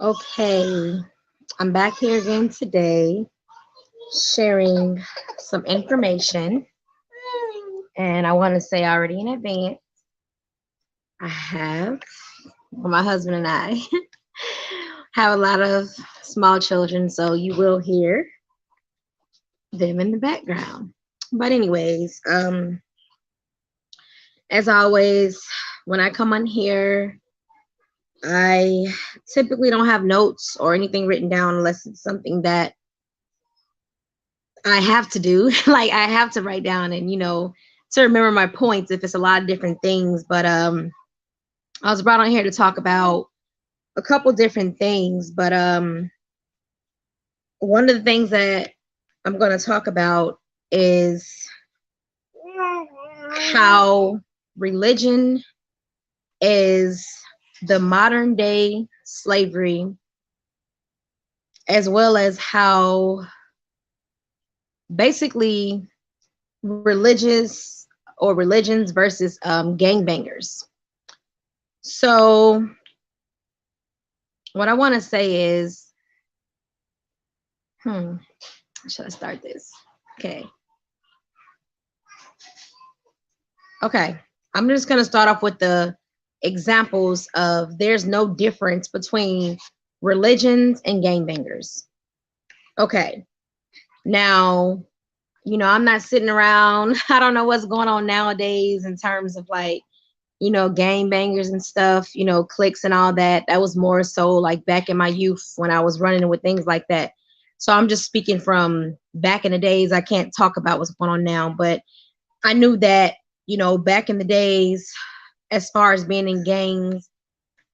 Okay, I'm back here again today sharing some information. And I want to say already in advance, I have, well, my husband and I have a lot of small children, so you will hear them in the background. But, anyways, as always, when I come on here, I typically don't have notes or anything written down unless it's something that I have to do. Like I have to write down and to remember my points if it's a lot of different things. But I was brought on here to talk about a couple different things. But one of the things that I'm going to talk about is how religion is the modern day slavery, as well as how basically religious or religions versus gangbangers. So what I want to say is, should I start this? Okay. I'm just going to start off with the examples of there's no difference between religions and gangbangers. Okay. Now, I'm not sitting around. I don't know what's going on nowadays in terms of like, gangbangers and stuff, cliques and all that. That was more so like back in my youth when I was running with things like that. So I'm just speaking from back in the days. I can't talk about what's going on now, but I knew that, back in the days, as far as being in gangs,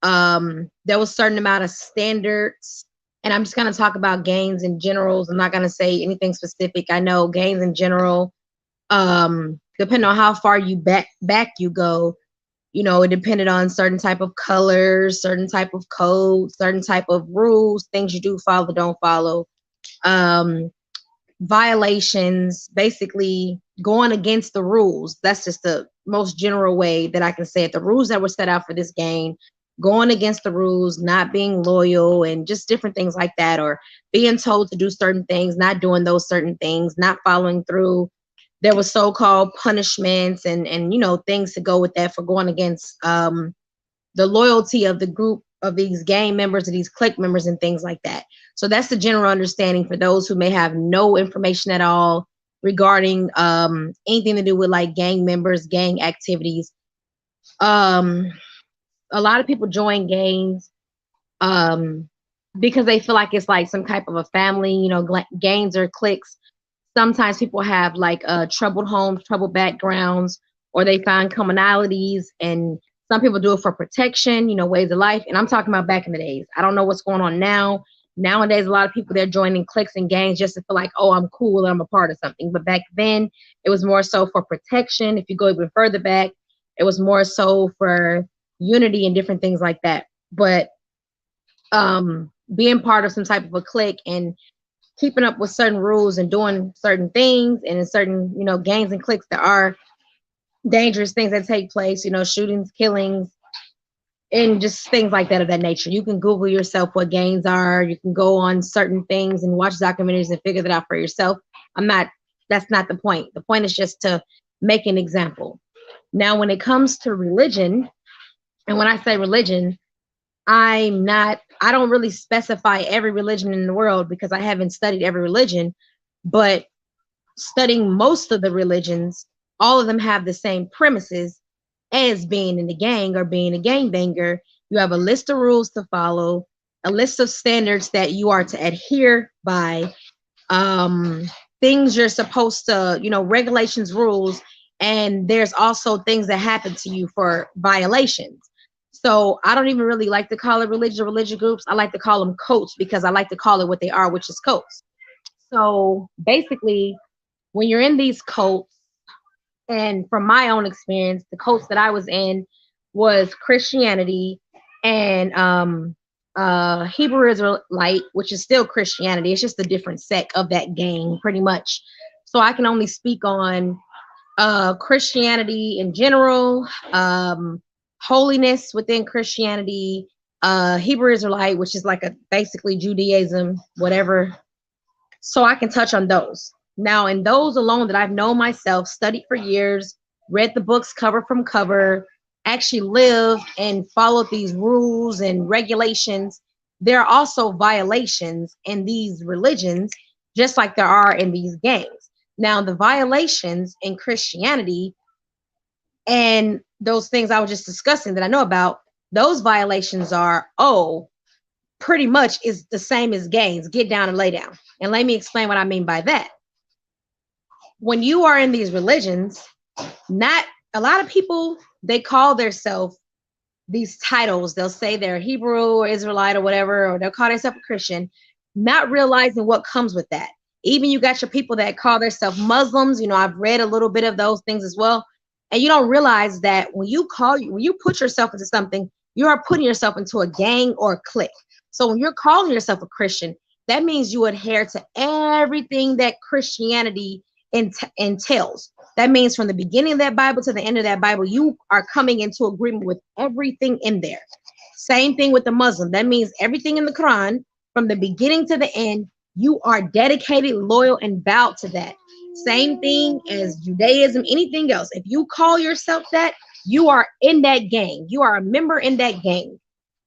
there was a certain amount of standards. And I'm just going to talk about gangs in general. I'm not going to say anything specific. I know gangs in general, depending on how far you back you go, it depended on certain type of colors, certain type of codes, certain type of rules, things you do follow, don't follow, violations, basically going against the rules. That's just the most general way that I can say it. The rules that were set out for this game, going against the rules, not being loyal, and just different things like that, or being told to do certain things, not doing those certain things, not following through. There was so-called punishments and things to go with that for going against the loyalty of the group of these gang members or these clique members and things like that. So that's the general understanding for those who may have no information at all regarding anything to do with like gang members, gang activities. A lot of people join gangs because they feel like it's like some type of a family, gangs or cliques. Sometimes people have like troubled homes, troubled backgrounds, or they find commonalities, and some people do it for protection, ways of life. And I'm talking about back in the days. I don't know what's going on now. Nowadays, a lot of people, they're joining cliques and gangs just to feel like, oh, I'm cool and I'm a part of something. But back then, it was more so for protection. If you go even further back, it was more so for unity and different things like that. But being part of some type of a clique and keeping up with certain rules and doing certain things, and in certain, gangs and cliques, there are dangerous things that take place, shootings, killings, and just things like that of that nature. You can Google yourself what gangs are. You can go on certain things and watch documentaries and figure that out for yourself. That's not the point. The point is just to make an example. Now, when it comes to religion, and when I say religion, I don't really specify every religion in the world because I haven't studied every religion, but studying most of the religions, all of them have the same premises as being in the gang or being a gangbanger. You have a list of rules to follow, a list of standards that you are to adhere by, things you're supposed to, regulations, rules, and there's also things that happen to you for violations. So I don't even really like to call it religion or religious groups. I like to call them cults because I like to call it what they are, which is cults. So basically, when you're in these cults, and from my own experience, the cults that I was in was Christianity and Hebrew Israelite, which is still Christianity. It's just a different sect of that gang, pretty much. So I can only speak on Christianity in general, holiness within Christianity, Hebrew Israelite, which is like a basically Judaism, whatever. So I can touch on those. Now, in those alone that I've known myself, studied for years, read the books cover from cover, actually lived and followed these rules and regulations, there are also violations in these religions, just like there are in these gangs. Now, the violations in Christianity and those things I was just discussing that I know about, those violations are, pretty much is the same as gangs, get down and lay down. And let me explain what I mean by that. When you are in these religions, not a lot of people, they call themselves these titles. They'll say they're Hebrew or Israelite or whatever, or they'll call themselves a Christian, not realizing what comes with that. Even you got your people that call themselves Muslims. I've read a little bit of those things as well. And you don't realize that when you put yourself into something, you are putting yourself into a gang or a clique. So when you're calling yourself a Christian, that means you adhere to everything that Christianity entails. That means from the beginning of that Bible to the end of that Bible, you are coming into agreement with everything in there. Same thing with the Muslim. That means everything in the Quran, from the beginning to the end, you are dedicated, loyal, and vowed to that. Same thing as Judaism, anything else. If you call yourself that, you are in that gang. You are a member in that gang.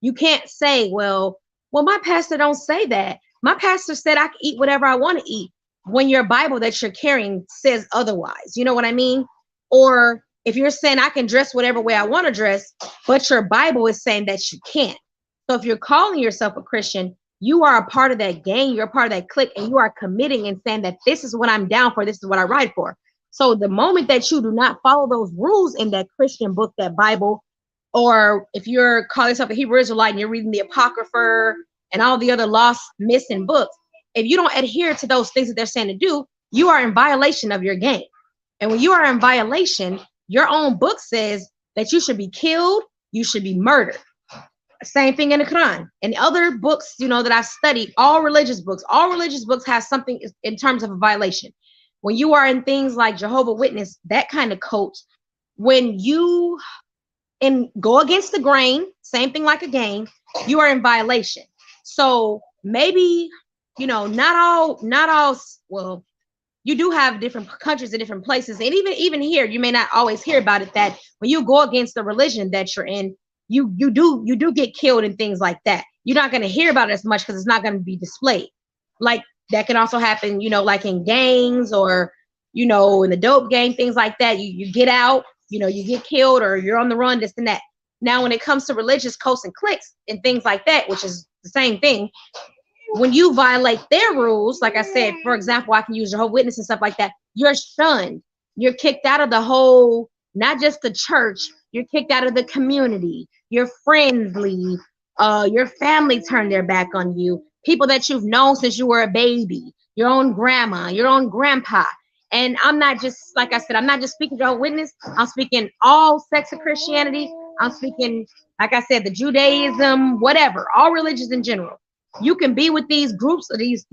You can't say, well, my pastor don't say that. My pastor said I can eat whatever I want to eat, when your Bible that you're carrying says otherwise. You know what I mean? Or if you're saying I can dress whatever way I want to dress, but your Bible is saying that you can't. So if you're calling yourself a Christian, you are a part of that gang, you're a part of that clique, and you are committing and saying that this is what I'm down for, this is what I ride for. So the moment that you do not follow those rules in that Christian book, that Bible, or if you're calling yourself a Hebrew Israelite and you're reading the Apocrypha and all the other lost, missing books, if you don't adhere to those things that they're saying to do, you are in violation of your gang. And when you are in violation, your own book says that you should be killed, you should be murdered. Same thing in the Quran and other books, that I've studied. All religious books have something in terms of a violation. When you are in things like Jehovah's Witness, that kind of cult, when you go against the grain, same thing like a gang, you are in violation. So maybe, not all, well, you do have different countries and different places. And even here, you may not always hear about it, that when you go against the religion that you're in, you do get killed and things like that. You're not going to hear about it as much because it's not going to be displayed. Like that can also happen, like in gangs or, in the dope gang, things like that. You get out, you get killed or you're on the run, this and that. Now, when it comes to religious cults and cliques and things like that, which is the same thing, when you violate their rules, like I said, for example, I can use Jehovah's Witness and stuff like that, you're shunned. You're kicked out of the whole, not just the church, you're kicked out of the community. Your friends leave. Your family turn their back on you. People that you've known since you were a baby, your own grandma, your own grandpa. And I'm not just, like I said, I'm not just speaking Jehovah's Witness. I'm speaking all sects of Christianity. I'm speaking, like I said, the Judaism, whatever, all religions in general. You can be with these groups or these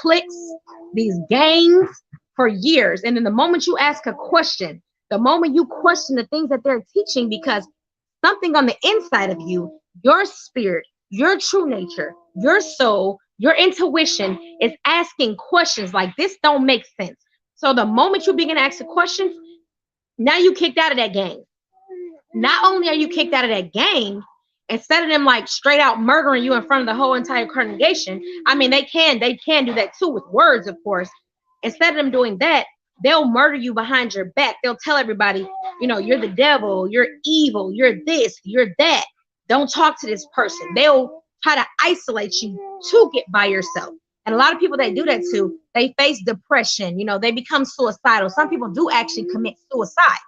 cliques, these gangs for years. And then the moment you ask a question, the moment you question the things that they're teaching, because something on the inside of you, your spirit, your true nature, your soul, your intuition is asking questions like, this don't make sense. So the moment you begin to ask the questions, now you kicked out of that gang. Not only are you kicked out of that gang, instead of them like straight out murdering you in front of the whole entire congregation, I mean, they can do that too with words, of course. Instead of them doing that, they'll murder you behind your back. They'll tell everybody, you're the devil, you're evil, you're this, you're that. Don't talk to this person. They'll try to isolate you to get by yourself. And a lot of people that do that too, they face depression, they become suicidal. Some people do actually commit suicide.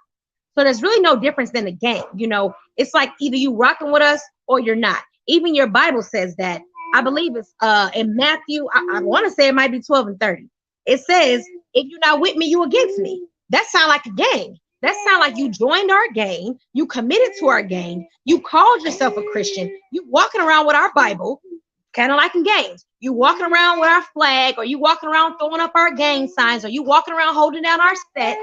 So there's really no difference than the gang. It's like either you rocking with us or you're not. Even your Bible says that. I believe it's in Matthew, I want to say it might be 12 and 30. It says, if you're not with me, you against me. That sounds like a gang. That sounds like you joined our gang. You committed to our gang. You called yourself a Christian. You walking around with our Bible, kind of like in gangs. You walking around with our flag, or you walking around throwing up our gang signs, or you walking around holding down our sets,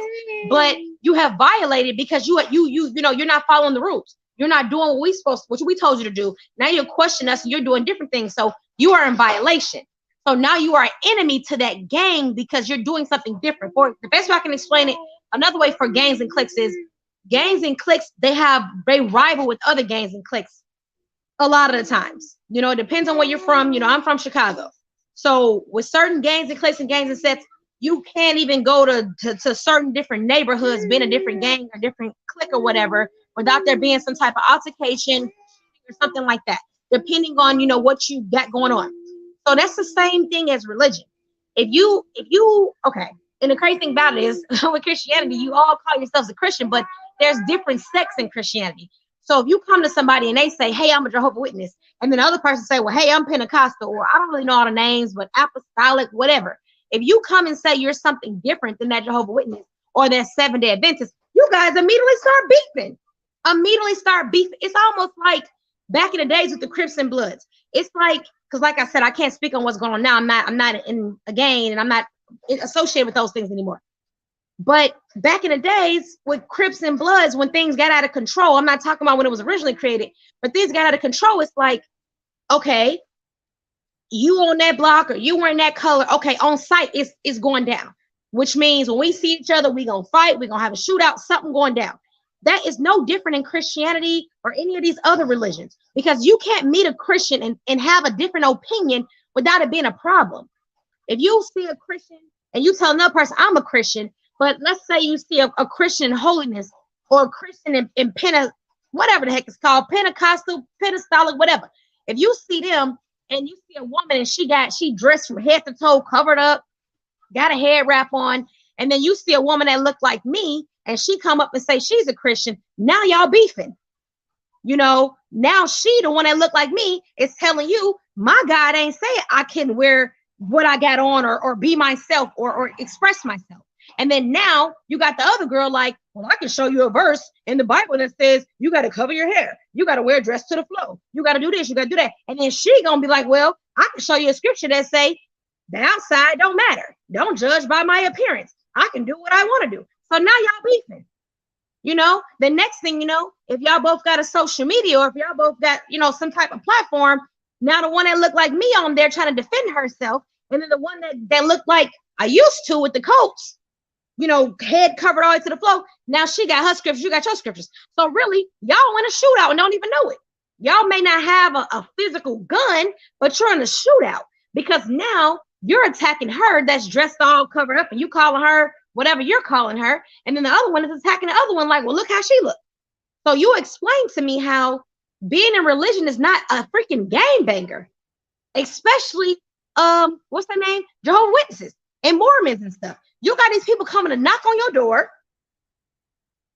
but you have violated because you're not following the rules. You're not doing what we told you to do. Now you're questioning us and you're doing different things. So you are in violation. So now you are an enemy to that gang because you're doing something different. For the best way I can explain it, another way for gangs and cliques is gangs and cliques, they rival with other gangs and cliques a lot of the times. You know, it depends on where you're from. You know, I'm from Chicago. So with certain gangs and cliques and gangs and sets, you can't even go to certain different neighborhoods, being a different gang or different clique or whatever, without there being some type of altercation or something like that, depending on, you know, what you got going on. So that's the same thing as religion. If you, okay, and the crazy thing about it is with Christianity, you all call yourselves a Christian, but there's different sects in Christianity. So if you come to somebody and they say, hey, I'm a Jehovah's Witness, and then the other person say, well, hey, I'm Pentecostal, or I don't really know all the names, but apostolic, whatever. If you come and say you're something different than that Jehovah's Witness or that Seventh-day Adventist, you guys immediately start beefing. It's almost like back in the days with the Crips and Bloods. It's like, because like I said, I can't speak on what's going on now. I'm not in a gang and I'm not associated with those things anymore. But back in the days with Crips and Bloods, when things got out of control, I'm not talking about when it was originally created, but things got out of control. It's like, okay, you on that block or you wearing that color, okay, on site it's going down, which means when we see each other, we gonna fight, we gonna have a shootout, something going down. That is no different in Christianity or any of these other religions, because you can't meet a Christian and have a different opinion without it being a problem. If you see a Christian and you tell another person, I'm a Christian, but let's say you see a Christian in holiness or a Christian in whatever the heck it's called, Pentecostal, Pentecostal, whatever. If you see them and you see a woman and she dressed from head to toe, covered up, got a head wrap on, and then you see a woman that looked like me and she come up and say she's a Christian, now y'all beefing. You know, now she, the one that looked like me, is telling you, my God ain't saying I can wear what I got on or be myself or express myself. And then now you got the other girl like, well, I can show you a verse in the Bible that says you got to cover your hair. You got to wear a dress to the floor. You got to do this. You got to do that. And then she going to be like, well, I can show you a scripture that say the outside don't matter. Don't judge by my appearance. I can do what I want to do. So now y'all beefing. You know, the next thing, you know, if y'all both got a social media or if y'all both got, you know, some type of platform, now the one that looked like me on there trying to defend herself, and then the one that looked like I used to with the coats, you know, head covered all the way to the floor. Now she got her scriptures, you got your scriptures. So really, y'all in a shootout and don't even know it. Y'all may not have a physical gun, but you're in a shootout because now you're attacking her that's dressed all covered up and you calling her whatever you're calling her. And then the other one is attacking the other one like, well, look how she look. So you explain to me how being in religion is not a freaking gangbanger, especially, what's their name? Jehovah's Witnesses and Mormons and stuff. You got these people coming to knock on your door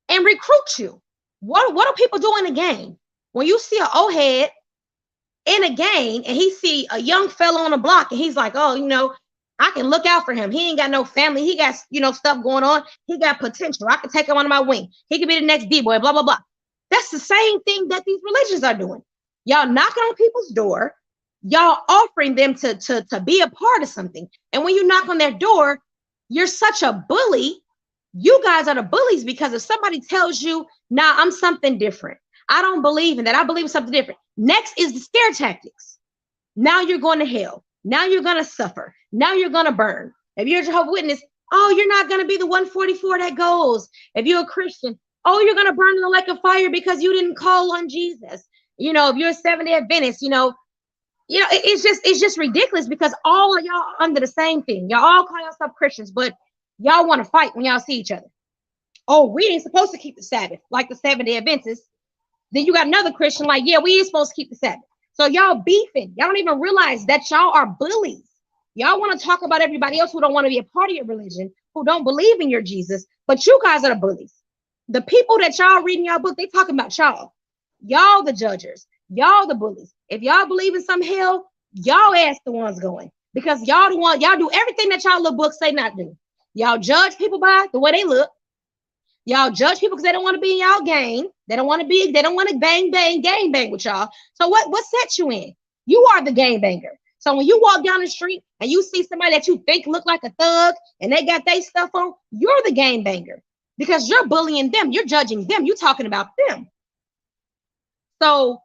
and recruit you. What are people doing in a gang? When you see an old head in a gang and he see a young fella on the block and he's like, oh, you know, I can look out for him. He ain't got no family. He got, you know, stuff going on. He got potential. I can take him under my wing. He could be the next D-boy, blah, blah, blah. That's the same thing that these religions are doing. Y'all knocking on people's door. Y'all offering them to be a part of something. And when you knock on their door, you're such a bully. You guys are the bullies because if somebody tells you, nah, I'm something different. I don't believe in that. I believe in something different. Next is the scare tactics. Now you're going to hell. Now you're going to suffer. Now you're going to burn. If you're a Jehovah's Witness, oh, you're not going to be the 144 that goes. If you're a Christian, oh, you're going to burn in the lake of fire because you didn't call on Jesus. You know, if you're a Seventh-day Adventist, you know, it's just ridiculous because all of y'all are under the same thing. Y'all all call yourself Christians, but y'all want to fight when y'all see each other. Oh, we ain't supposed to keep the Sabbath like the Seventh-day Adventists. Then you got another Christian like, yeah, we ain't supposed to keep the Sabbath. So y'all beefing. Y'all don't even realize that y'all are bullies. Y'all want to talk about everybody else who don't want to be a part of your religion, who don't believe in your Jesus, but you guys are the bullies. The people that y'all reading y'all book, they talking about y'all. Y'all the judges. Y'all the bullies. If y'all believe in some hell, y'all ass the ones going. Because y'all the one, y'all do everything that y'all little books say not do. Y'all judge people by the way they look. Y'all judge people because they don't want to be in y'all gang. They don't want to bang, gang bang with y'all. So what sets you in? You are the gang banger. So when you walk down the street and you see somebody that you think look like a thug and they got their stuff on, you're the gang banger because you're bullying them. You're judging them. You're talking about them. So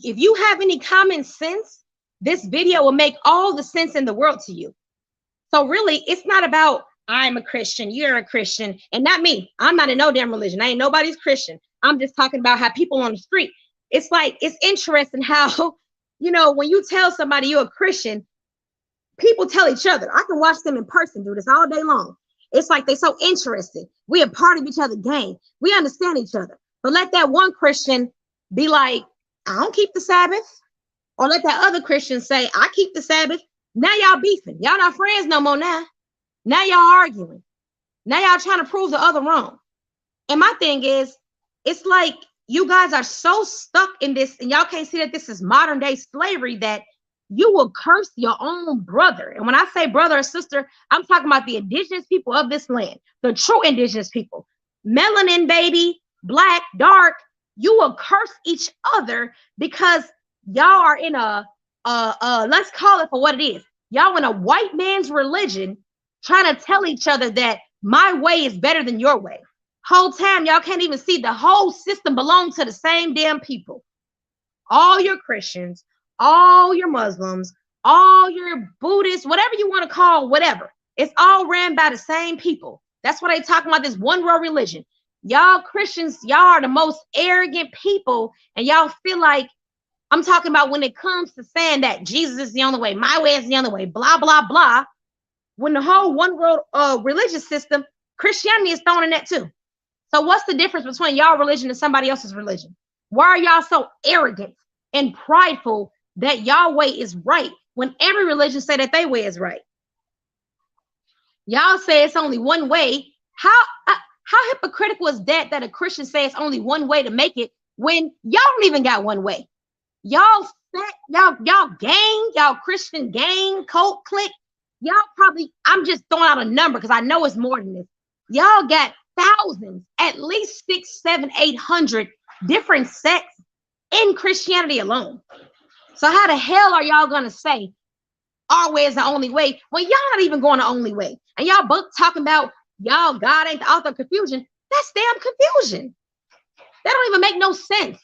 if you have any common sense, this video will make all the sense in the world to you. So really, it's not about I'm a Christian, you're a Christian, and not me. I'm not in no damn religion. I ain't nobody's Christian. I'm just talking about how people on the street. It's like, it's interesting how, you know, when you tell somebody you're a Christian, people tell each other. I can watch them in person do this all day long. It's like they're so interested. We are part of each other's game. We understand each other. But let that one Christian be like, I don't keep the Sabbath. Or let that other Christian say, I keep the Sabbath. Now y'all beefing. Y'all not friends no more now. Now y'all arguing. Now y'all trying to prove the other wrong. And my thing is, it's like you guys are so stuck in this, and y'all can't see that this is modern day slavery, that you will curse your own brother. And when I say brother or sister, I'm talking about the indigenous people of this land, the true indigenous people. Melanin, baby, black, dark, you will curse each other because y'all are in a let's call it for what it is. Y'all in a white man's religion trying to tell each other that my way is better than your way. Whole time y'all can't even see the whole system belongs to the same damn people. All your Christians, all your Muslims, all your Buddhists, whatever you want to call, whatever. It's all ran by the same people. That's what they talking about, this one world religion. Y'all Christians, y'all are the most arrogant people, and y'all feel like, I'm talking about when it comes to saying that Jesus is the only way, my way is the only way, blah, blah, blah. When the whole one world religious system, Christianity is thrown in that too. So what's the difference between y'all religion and somebody else's religion? Why are y'all so arrogant and prideful that y'all way is right when every religion say that their way is right? Y'all say it's only one way. How hypocritical is that a Christian says it's only one way to make it when y'all don't even got one way? Y'all gang, y'all Christian gang, cult clique, y'all probably, I'm just throwing out a number because I know it's more than this. Y'all got thousands, at least 600, 700, 800 different sects in Christianity alone. So how the hell are y'all gonna say our way is the only way when y'all not even going the only way? And y'all both talking about y'all God ain't the author of confusion. That's damn confusion. That don't even make no sense.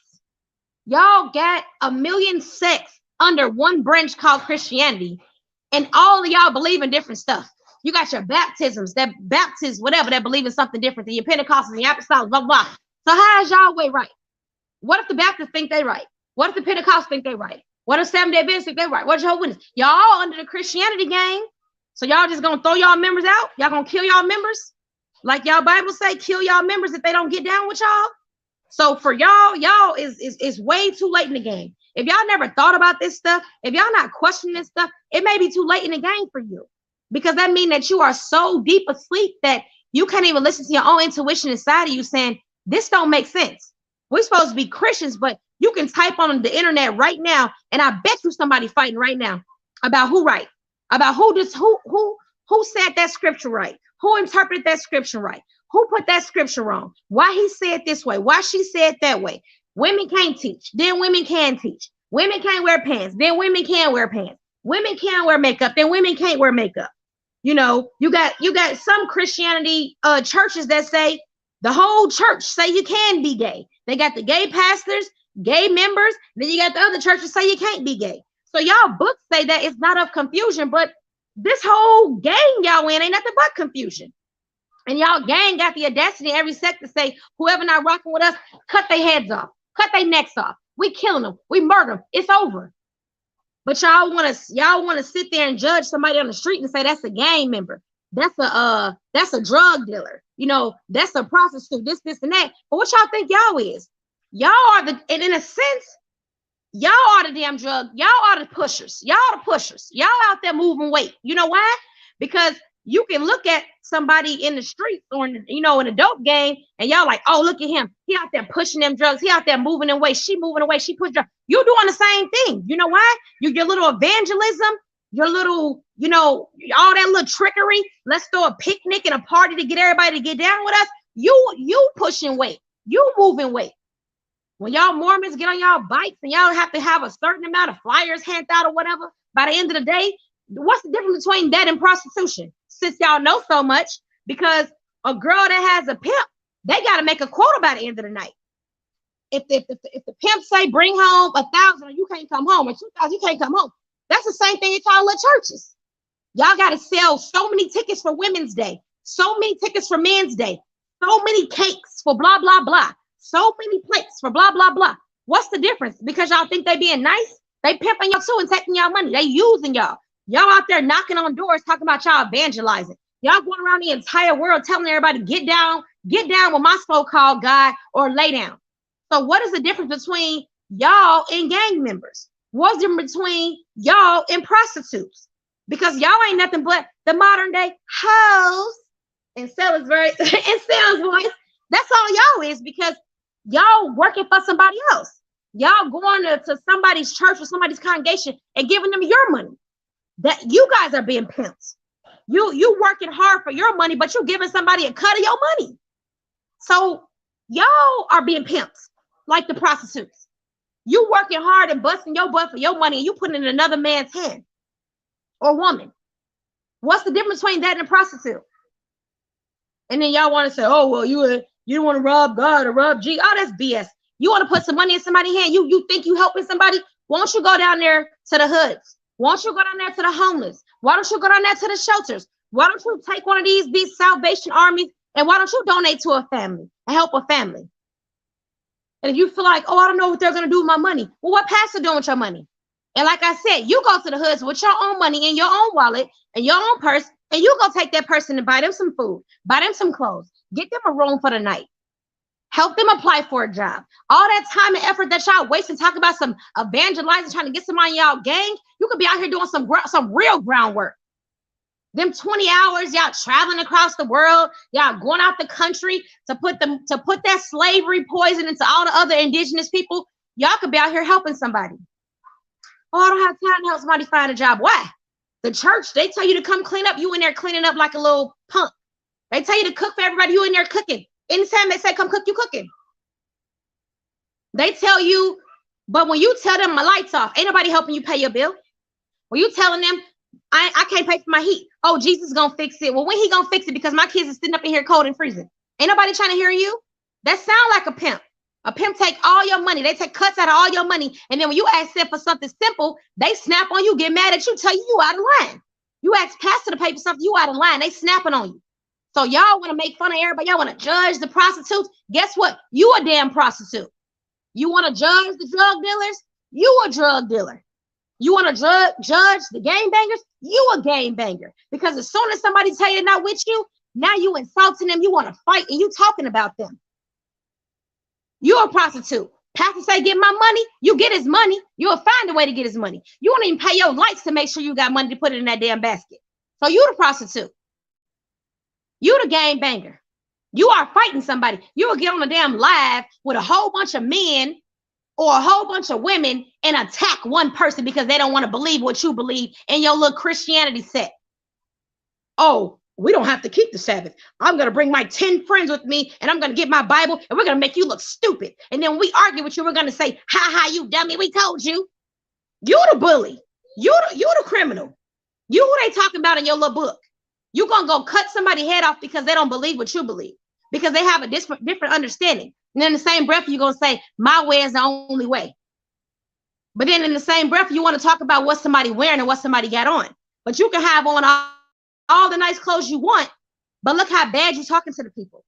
Y'all got a million sects under one branch called Christianity, and all of y'all believe in different stuff. You got your baptisms, that Baptists, whatever, that believe in something different than your Pentecostals and your Apostolics, blah, blah. So how is y'all way right? What if the Baptists think they right? What if the Pentecostals think they right? What if Seventh-day Adventists think they right? What's your witness? Y'all all under the Christianity gang. So y'all just gonna throw y'all members out? Y'all gonna kill y'all members? Like y'all Bible say, kill y'all members if they don't get down with y'all? So for y'all is way too late in the game. If y'all never thought about this stuff, if y'all not questioning this stuff, it may be too late in the game for you. Because that means that you are so deep asleep that you can't even listen to your own intuition inside of you saying, this don't make sense. We're supposed to be Christians, but you can type on the internet right now, and I bet you somebody fighting right now about who right, about who said that scripture right, who interpreted that scripture right, who put that scripture wrong, why he said this way, why she said that way. Women can't teach, then women can teach. Women can't wear pants, then women can wear pants. Women can wear makeup, then women can't wear makeup. You know, you got some Christianity churches that say the whole church say you can be gay. They got the gay pastors, gay members, then you got the other churches say you can't be gay. So y'all books say that it's not of confusion, but this whole gang y'all in ain't nothing but confusion. And y'all gang got the audacity in every sect to say whoever not rocking with us, cut their heads off, cut their necks off. We killing them, we murder them, it's over. But y'all want to sit there and judge somebody on the street and say that's a gang member, that's a drug dealer, you know, that's a prostitute, this and that. But what y'all think y'all is? Y'all are and in a sense, y'all are the damn drug. Y'all are the pushers. Y'all are the pushers. Y'all out there moving weight. You know why? Because you can look at somebody in the streets or in a dope game, and y'all like, oh, look at him. He out there pushing them drugs. He out there moving away. She moving away. She pushing drugs. You doing the same thing. You know why? Your little evangelism, your little, all that little trickery. Let's throw a picnic and a party to get everybody to get down with us. You pushing weight. You moving weight. When y'all Mormons get on y'all bikes and y'all have to have a certain amount of flyers handed out or whatever, by the end of the day, what's the difference between that and prostitution? Since y'all know so much, because a girl that has a pimp, they got to make a quota by the end of the night. if the pimp say bring home 1,000 or you can't come home, or 2,000 you can't come home, that's the same thing at y'all little churches. Y'all got to sell so many tickets for Women's Day, so many tickets for Men's Day, so many cakes for blah blah blah, so many plates for blah blah blah. What's the difference? Because y'all think they being nice? They pimping y'all too and taking y'all money. They using y'all. Y'all out there knocking on doors talking about y'all evangelizing. Y'all going around the entire world telling everybody get down with my so-called God, or lay down. So what is the difference between y'all and gang members? What's the difference between y'all and prostitutes? Because y'all ain't nothing but the modern day hoes and sellers voice. That's all y'all is, because y'all working for somebody else. Y'all going to somebody's church or somebody's congregation and giving them your money. That you guys are being pimps. You working hard for your money, but you giving somebody a cut of your money. So y'all are being pimps, like the prostitutes. You working hard and busting your butt for your money, and you putting it in another man's hand or woman. What's the difference between that and a prostitute? And then y'all want to say, oh, well, you don't want to rob God or rob G. Oh, that's BS. You want to put some money in somebody's hand. You think you helping somebody? Why don't you go down there to the hoods? Why don't you go down there to the homeless? Why don't you go down there to the shelters? Why don't you take one of these Salvation Armies, and why don't you donate to a family and help a family? And if you feel like, oh, I don't know what they're going to do with my money. Well, what pastor doing with your money? And like I said, you go to the hoods with your own money in your own wallet and your own purse, and you go take that person and buy them some food, buy them some clothes, get them a room for the night, help them apply for a job. All that time and effort that y'all wasting talking about some evangelizing, trying to get somebody in y'all gang, you could be out here doing some real groundwork. Them 20 hours, y'all traveling across the world, y'all going out the country to put that slavery poison into all the other indigenous people. Y'all could be out here helping somebody. Oh, I don't have time to help somebody find a job. Why? The church, they tell you to come clean up. You in there cleaning up like a little punk. They tell you to cook for everybody. You in there cooking. Anytime they say come cook, you cooking. They tell you, but when you tell them my lights off, ain't nobody helping you pay your bill. When you telling them, I can't pay for my heat. Oh, Jesus gonna fix it. Well, when he gonna fix it? Because my kids are sitting up in here cold and freezing. Ain't nobody trying to hear you. That sound like a pimp. A pimp take all your money. They take cuts out of all your money. And then when you ask them for something simple, they snap on you, get mad at you, tell you out of line. You ask pastor to pay for something, you out of line. They snapping on you. So y'all want to make fun of everybody. Y'all want to judge the prostitutes. Guess what? You a damn prostitute. You want to judge the drug dealers? You a drug dealer. You want to judge the gangbangers? You a gangbanger. Because as soon as somebody tell you they're not with you, now you insulting them. You want to fight and you talking about them. You're a prostitute. Pastor say, get my money. You get his money. You'll find a way to get his money. You won't even pay your lights to make sure you got money to put it in that damn basket. So you the prostitute. You the gangbanger. You are fighting somebody. You will get on a damn live with a whole bunch of men or a whole bunch of women and attack one person because they don't want to believe what you believe in your little Christianity set. Oh, we don't have to keep the Sabbath. I'm going to bring my 10 friends with me and I'm going to get my Bible and we're going to make you look stupid. And then when we argue with you, we're going to say, ha ha, you dummy, we told you. You the bully. You the criminal. You who they talking about in your little book. You're going to go cut somebody's head off because they don't believe what you believe. Because they have a different understanding. And in the same breath, you're going to say, my way is the only way. But then in the same breath, you want to talk about what somebody wearing and what somebody got on. But you can have on all the nice clothes you want, but look how bad you're talking to the people.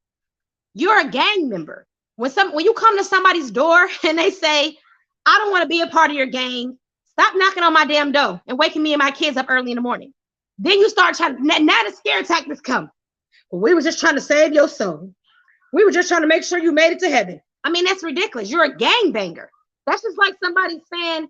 You're a gang member. When you come to somebody's door and they say, I don't want to be a part of your gang, stop knocking on my damn door and waking me and my kids up early in the morning. Then you start trying, now the scare tactics come. Well, we were just trying to save your soul. We were just trying to make sure you made it to heaven. I mean, that's ridiculous. You're a gangbanger. That's just like somebody saying,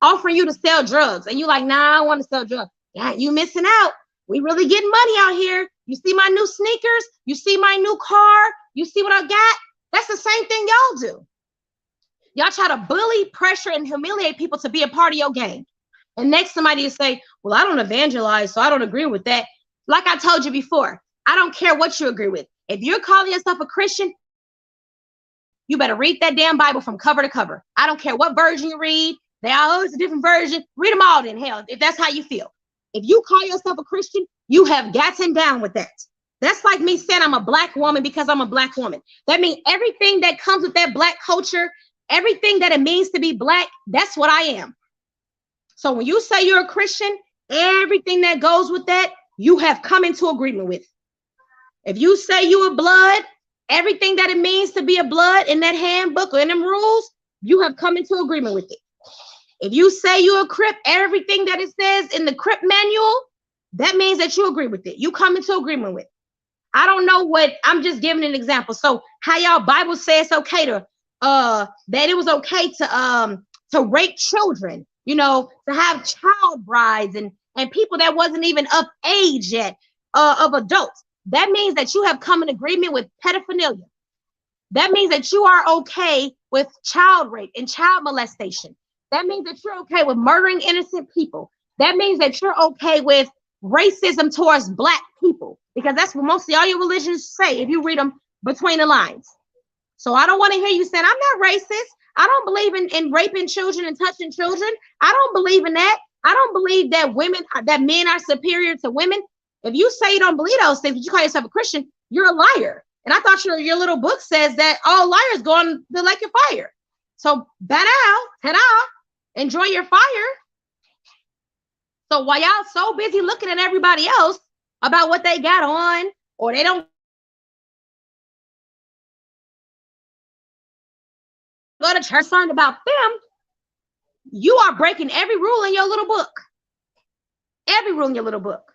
offering you to sell drugs. And you're like, nah, I don't want to sell drugs. Yeah, you missing out. We really getting money out here. You see my new sneakers? You see my new car? You see what I got? That's the same thing y'all do. Y'all try to bully, pressure, and humiliate people to be a part of your gang. And next somebody will say, well, I don't evangelize, so I don't agree with that. Like I told you before, I don't care what you agree with. If you're calling yourself a Christian, you better read that damn Bible from cover to cover. I don't care what version you read. They all always a different version. Read them all then, hell, if that's how you feel. If you call yourself a Christian, you have gotten down with that. That's like me saying I'm a black woman because I'm a black woman. That means everything that comes with that black culture, Everything that it means to be Black, that's what I am. So when you say you're a Christian, everything that goes with that, you have come into agreement with. If you say you a blood, everything that it means to be a blood in that handbook or in them rules, you have come into agreement with it. If you say you're a Crip, everything that it says in the Crip manual, that means that you agree with it. You come into agreement with it. I don't know what, I'm just giving an example. So how y'all Bible says it's okay to that it was okay to rape children, you know, to have child brides and people that wasn't even of age yet, of adults. That means that you have come in agreement with pedophilia. That means that you are okay with child rape and child molestation. That means that you're okay with murdering innocent people. That means that you're okay with racism towards Black people, because that's what mostly all your religions say if you read them between the lines. So I don't want to hear you saying, I'm not racist. I don't believe in raping children and touching children. I don't believe in that. I don't believe that men are superior to women. If you say you don't believe those things, but you call yourself a Christian, you're a liar. And I thought your little book says that all liars go on the lake of fire. So ta-da, enjoy your fire. So while y'all so busy looking at everybody else about what they got on, or they don't go to church, concerned about them, you are breaking every rule in your little book. Every rule in your little book.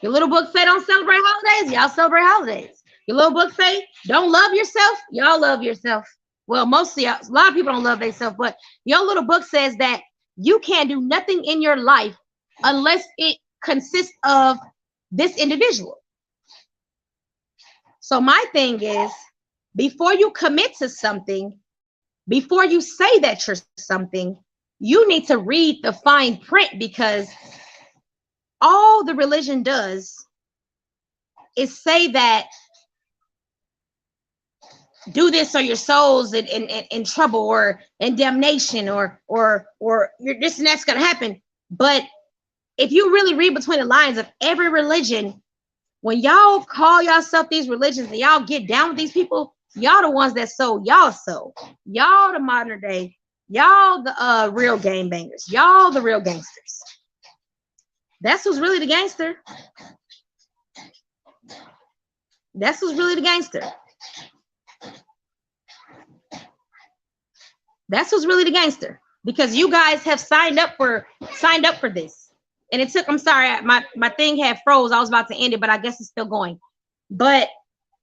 Your little book say don't celebrate holidays, y'all celebrate holidays. Your little book say don't love yourself, y'all love yourself. Well, mostly a lot of people don't love themselves, but your little book says that you can't do nothing in your life unless it consists of this individual. So my thing is, before you commit to something, before you say that you're something, you need to read the fine print, because all the religion does is say that do this or your soul's in trouble or in damnation or you're this and that's gonna happen. But if you really read between the lines of every religion, when y'all call yourself these religions and y'all get down with these people, y'all the ones that sold y'all soul. Y'all the modern day, y'all the real game bangers, y'all the real gangsters. That's who's really the gangster. That's who's really the gangster. That's who's really the gangster, because you guys have signed up for this. And it took, I'm sorry, my thing had froze. I was about to end it, but I guess it's still going. But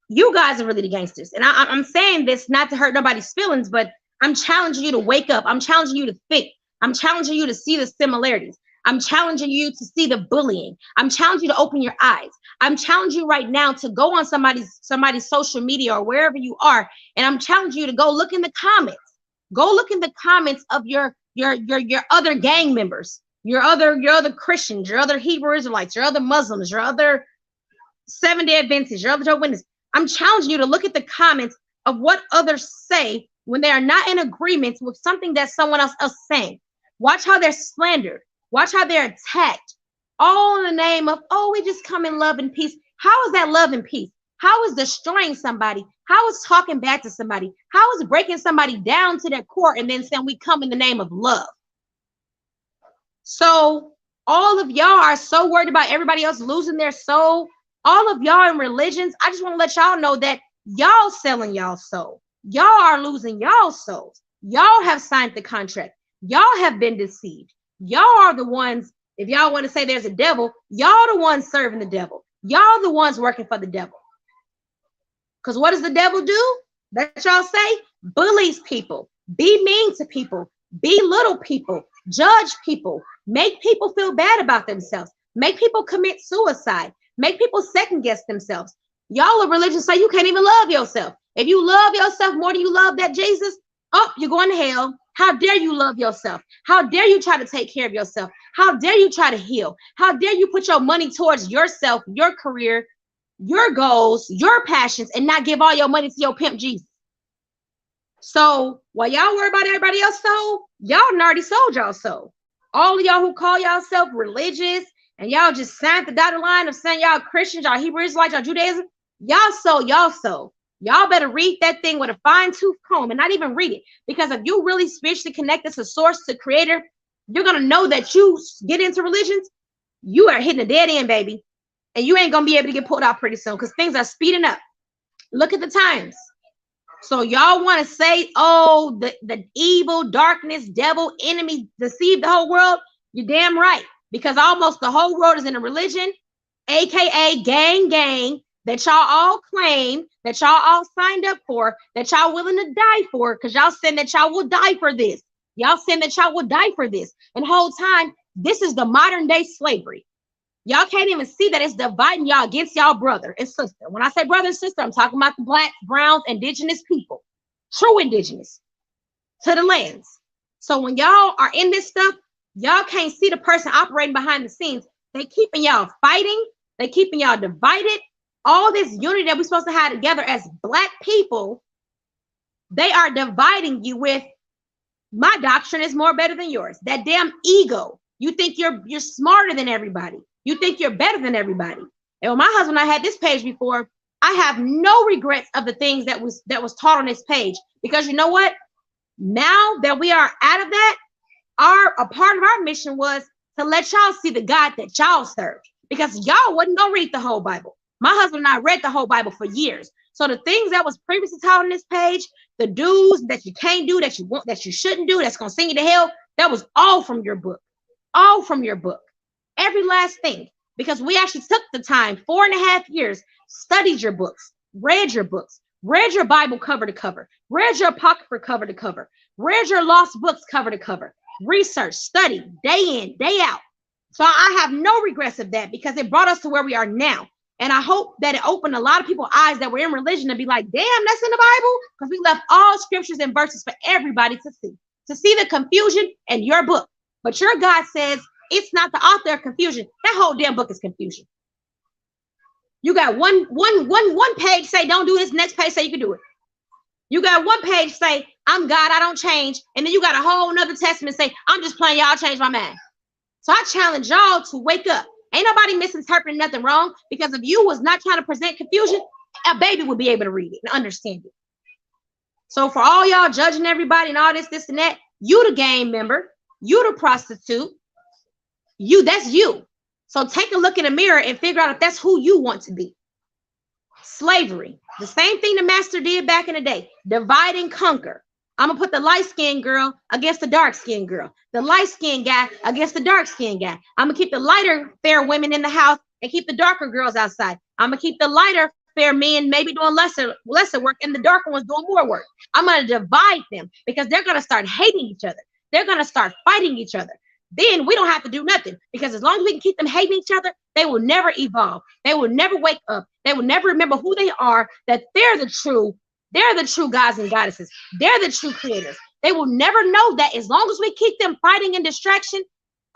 you guys are really the gangsters. And I'm saying this not to hurt nobody's feelings, but I'm challenging you to wake up. I'm challenging you to think. I'm challenging you to see the similarities. I'm challenging you to see the bullying. I'm challenging you to open your eyes. I'm challenging you right now to go on somebody's social media or wherever you are. And I'm challenging you to go look in the comments. Go look in the comments of your other gang members, your other Christians, your other Hebrew Israelites, your other Muslims, your other Seventh-day Adventists, your other Jehovah's Witnesses. I'm challenging you to look at the comments of what others say when they are not in agreement with something that someone else is saying. Watch how they're slandered. Watch how they're attacked, all in the name of, oh, we just come in love and peace. How is that love and peace? How is destroying somebody? How is talking back to somebody? How is breaking somebody down to their core and then saying we come in the name of love? So all of y'all are so worried about everybody else losing their soul. All of y'all in religions, I just want to let y'all know that y'all selling y'all soul. Y'all are losing y'all souls. Y'all have signed the contract. Y'all have been deceived. Y'all are the ones, if y'all want to say there's a devil, y'all the ones serving the devil. Y'all the ones working for the devil. Because what does the devil do? That y'all say? Bullies people, be mean to people, belittle people, judge people, make people feel bad about themselves, make people commit suicide, make people second guess themselves. Y'all of religion say you can't even love yourself. If you love yourself more than you love that Jesus, you're going to hell. How dare you love yourself? How dare you try to take care of yourself? How dare you try to heal? How dare you put your money towards yourself, your career, your goals, your passions, and not give all your money to your pimp Jesus? So while y'all worry about everybody else's soul, y'all already sold y'all soul. All of y'all who call yourself religious and y'all just signed the dotted line of saying y'all Christians, y'all Hebrew Israelites, y'all Judaism, y'all sold y'all soul. Y'all better read that thing with a fine-tooth comb and not even read it. Because if you really spiritually connected to source, to creator, you're going to know that you get into religions, you are hitting a dead end, baby. And you ain't going to be able to get pulled out pretty soon because things are speeding up. Look at the times. So y'all want to say, oh, the evil, darkness, devil, enemy deceived the whole world? You're damn right. Because almost the whole world is in a religion, aka gang, that y'all all claim, that y'all all signed up for, that y'all willing to die for, because y'all saying that y'all will die for this. Y'all saying that y'all will die for this. And the whole time, this is the modern day slavery. Y'all can't even see that it's dividing y'all against y'all brother and sister. When I say brother and sister, I'm talking about the blacks, browns, indigenous people, true indigenous to the lands. So when y'all are in this stuff, y'all can't see the person operating behind the scenes. They keeping y'all fighting. They keeping y'all divided. All this unity that we're supposed to have together as black people, they are dividing you with, my doctrine is more better than yours. That damn ego. You think you're smarter than everybody. You think you're better than everybody. And when my husband and I had this page before, I have no regrets of the things that was taught on this page. Because you know what? Now that we are out of that, a part of our mission was to let y'all see the God that y'all serve. Because y'all wasn't gonna read the whole Bible. My husband and I read the whole Bible for years. So the things that was previously taught on this page, the do's that you can't do, that you want, that you shouldn't do, that's gonna send you to hell, that was all from your book. All from your book. Every last thing. Because we actually took the time, 4.5 years, studied your books, read your Bible cover to cover, read your Apocrypha cover to cover, read your lost books cover to cover, research, study, day in, day out. So I have no regrets of that because it brought us to where we are now. And I hope that it opened a lot of people's eyes that were in religion to be like, damn, that's in the Bible? Because we left all scriptures and verses for everybody to see the confusion in your book. But your God says it's not the author of confusion. That whole damn book is confusion. You got one page say don't do this, next page say you can do it. You got one page say I'm God, I don't change, and then you got a whole nother testament say I'm just playing, y'all change my mind. So I challenge y'all to wake up. Ain't nobody misinterpreting nothing wrong, because if you was not trying to present confusion, a baby would be able to read it and understand it. So for all y'all judging everybody and all this and that, you the gang member, you the prostitute, that's you. So take a look in the mirror and figure out if that's who you want to be. Slavery, the same thing the master did back in the day, divide and conquer. I'm gonna put the light-skinned girl against the dark-skinned girl, the light-skinned guy against the dark-skinned guy. I'm gonna keep the lighter fair women in the house and keep the darker girls outside. I'm gonna keep the lighter fair men maybe doing lesser work and the darker ones doing more work. I'm gonna divide them because they're gonna start hating each other. They're gonna start fighting each other. Then we don't have to do nothing, because as long as we can keep them hating each other, they will never evolve. They will never wake up. They will never remember who they are, that they're the true gods and goddesses. They're the true creators. They will never know that as long as we keep them fighting and distraction,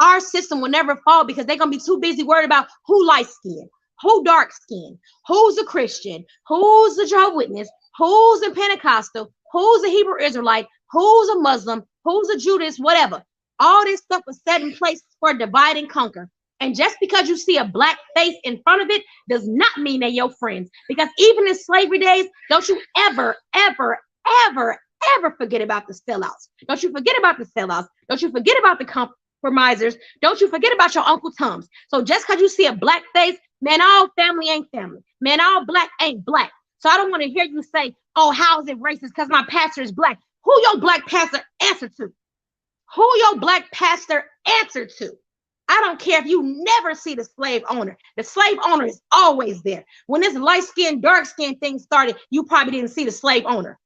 our system will never fall, because they're going to be too busy worried about who light skin, who dark skin, who's a Christian, who's a Jehovah's Witness, who's a Pentecostal, who's a Hebrew Israelite, who's a Muslim, who's a Judas, whatever. All this stuff was set in place for divide and conquer. And just because you see a black face in front of it does not mean they're your friends. Because even in slavery days, don't you ever forget about the sellouts. Don't you forget about the sellouts. Don't you forget about the compromisers. Don't you forget about your Uncle Tums. So just because you see a black face, man, all family ain't family. Man, all black ain't black. So I don't want to hear you say, oh, how is it racist because my pastor is black? Who your black pastor answer to? Who your black pastor answer to? I don't care if you never see the slave owner. The slave owner is always there. When this light-skinned, dark-skinned thing started, you probably didn't see the slave owner.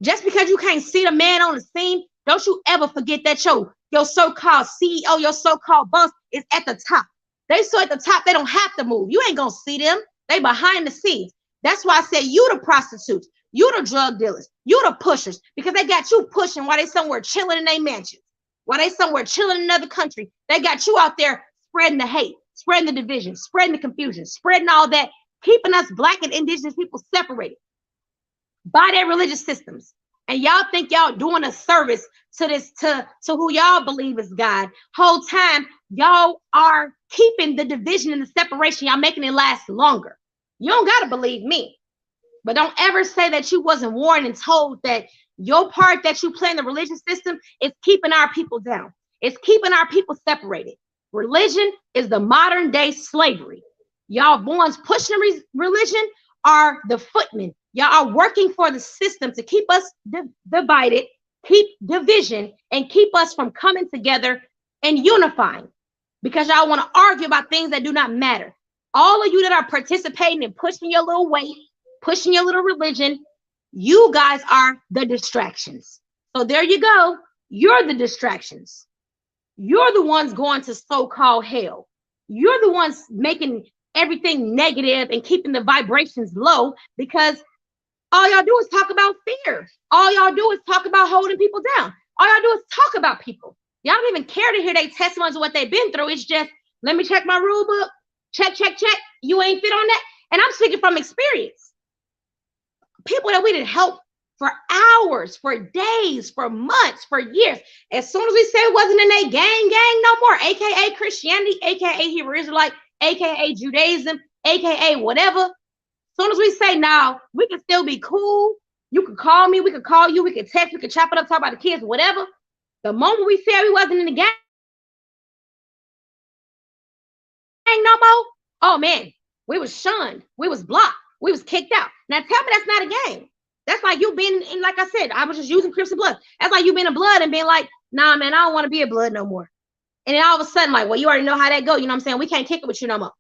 Just because you can't see the man on the scene, don't you ever forget that your so-called CEO, your so-called boss is at the top. They so at the top, they don't have to move. You ain't gonna see them. They behind the scenes. That's why I said you the prostitutes, you the drug dealers, you the pushers, because they got you pushing while they somewhere chilling in their mansions. While they somewhere chilling in another country, they got you out there spreading the hate, spreading the division, spreading the confusion, spreading all that, keeping us black and indigenous people separated by their religious systems. And y'all think y'all doing a service to who y'all believe is God. Whole time, y'all are keeping the division and the separation. Y'all making it last longer. You don't got to believe me. But don't ever say that you wasn't warned and told that your part that you play in the religious system is keeping our people down. It's keeping our people separated. Religion is the modern day slavery. Y'all ones pushing religion are the footmen. Y'all are working for the system to keep us divided, keep division, and keep us from coming together and unifying, because y'all want to argue about things that do not matter. All of you that are participating and pushing your little weight, pushing your little religion, you guys are the distractions. So there you go. You're the distractions. You're the ones going to so-called hell. You're the ones making everything negative and keeping the vibrations low, because all y'all do is talk about fear. All y'all do is talk about holding people down. All y'all do is talk about people. Y'all don't even care to hear their testimonies of what they've been through. It's just, let me check my rule book. Check, check, check. You ain't fit on that. And I'm speaking from experience. People that we didn't help for hours, for days, for months, for years. As soon as we say it wasn't in a gang no more, AKA Christianity, AKA Hebrew Israelite, AKA Judaism, AKA whatever. As soon as we say now, we can still be cool. You can call me, we could call you, we could text, we could chop it up, talk about the kids, whatever. The moment we said we wasn't in the gang no more, oh man, we was shunned, we was blocked, we was kicked out. Now tell me that's not a gang. That's like you being in, like I said, I was just using Crips and Blood. That's like you being a blood and being like, nah, man, I don't want to be a blood no more. And then all of a sudden, like, well, you already know how that go. You know what I'm saying? We can't kick it with you no more.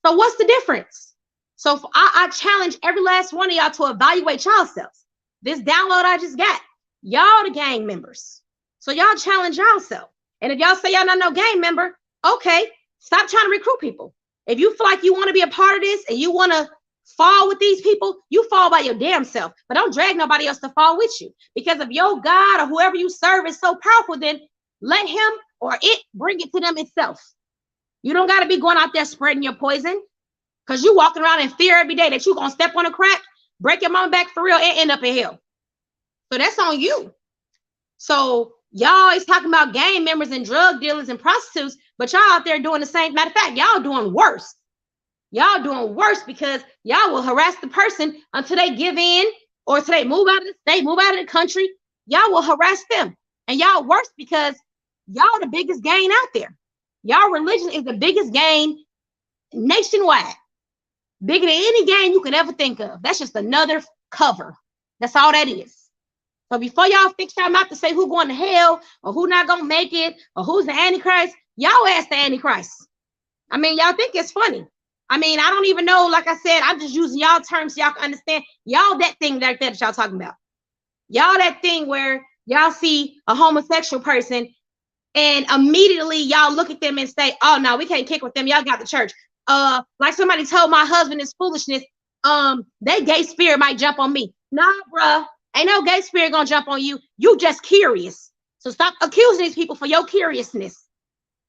So what's the difference? So I challenge every last one of y'all to evaluate yourselves. This download I just got, y'all the gang members. So y'all challenge yourself. And if y'all say y'all not no gang member, okay, stop trying to recruit people. If you feel like you want to be a part of this and you want to fall with these people, you fall by your damn self. But don't drag nobody else to fall with you. Because if your God or whoever you serve is so powerful, then let him or it bring it to them itself. You don't got to be going out there spreading your poison, because you walking around in fear every day that you're going to step on a crack, break your mama back for real, and end up in hell. So that's on you. So y'all always talking about gang members and drug dealers and prostitutes, but y'all out there doing the same. Matter of fact, y'all doing worse. Y'all doing worse, because y'all will harass the person until they give in or until they move out of the state, move out of the country. Y'all will harass them. And y'all worse because y'all the biggest gang out there. Y'all religion is the biggest gang nationwide. Bigger than any gang you could ever think of. That's just another cover. That's all that is. So before y'all fix y'all mouth to say who going to hell or who not going to make it or who's the Antichrist, y'all ask the Antichrist. I mean, y'all think it's funny. I mean, I don't even know. Like I said, I'm just using y'all terms so y'all can understand. Y'all that thing right there that y'all talking about. Y'all that thing where y'all see a homosexual person and immediately y'all look at them and say, oh, no, we can't kick with them. Y'all got the church. Like somebody told my husband is foolishness. That gay spirit might jump on me. Nah, bruh. Ain't no gay spirit gonna jump on you. You just curious. So stop accusing these people for your curiousness.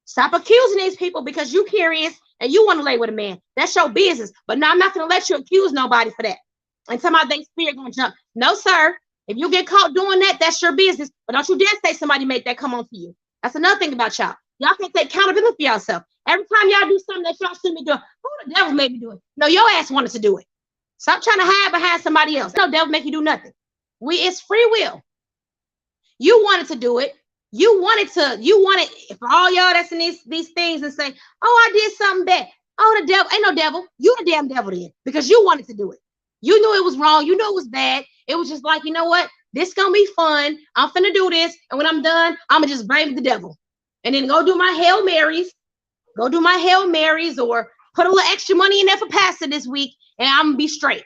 Stop accusing these people because you curious and you want to lay with a man. That's your business. But no, I'm not gonna let you accuse nobody for that. And somebody they spirit gonna jump. No, sir. If you get caught doing that, that's your business. But don't you dare say somebody made that come on to you. That's another thing about y'all. Y'all can't take accountability for yourself. Every time y'all do something that y'all shouldn't be doing, who the devil made me do it? No, your ass wanted to do it. Stop trying to hide behind somebody else. No devil make you do nothing. It's free will. You wanted to do it. You wanted for all y'all that's in these things and say, oh, I did something bad. Oh, the devil, ain't no devil. You the damn devil then, because you wanted to do it. You knew it was wrong. You knew it was bad. It was just like, you know what? This gonna be fun. I'm finna do this. And when I'm done, I'm gonna just blame the devil. And then go do my Hail Marys. Go do my Hail Marys or put a little extra money in there for pastor this week and I'm gonna be straight.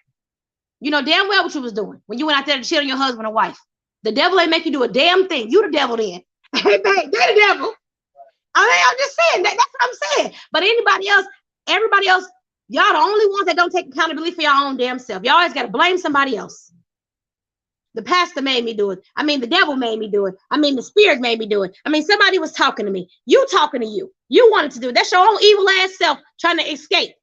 You know damn well what you was doing when you went out there to cheat on your husband or wife. The devil ain't make you do a damn thing. You the devil then. Hey, babe, they're the devil. I mean, I'm just saying that's what I'm saying. But anybody else, everybody else, y'all the only ones that don't take accountability for your own damn self. Y'all always got to blame somebody else. The pastor made me do it. I mean, the devil made me do it. I mean, the spirit made me do it. I mean, somebody was talking to me. You talking to you. You wanted to do it. That's your own evil ass self trying to escape.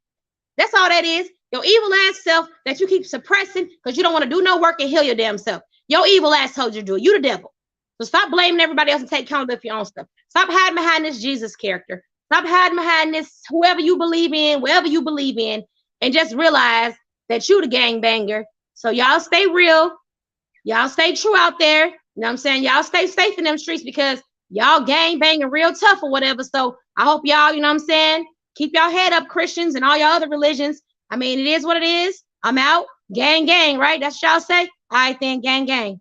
That's all that is. Your evil ass self that you keep suppressing because you don't want to do no work and heal your damn self. Your evil ass told you to do it. You the devil. So stop blaming everybody else and take accountability for your own stuff. Stop hiding behind this Jesus character. Stop hiding behind this whoever you believe in, wherever you believe in, and just realize that you the gangbanger So y'all stay real. Y'all stay true out there. You know what I'm saying? Y'all stay safe in them streets because y'all gang banging real tough or whatever. So I hope y'all, you know what I'm saying, keep y'all head up, Christians and all y'all other religions. I mean, it is what it is. I'm out. Gang, gang, right? That's what y'all say. All right, then, gang, gang.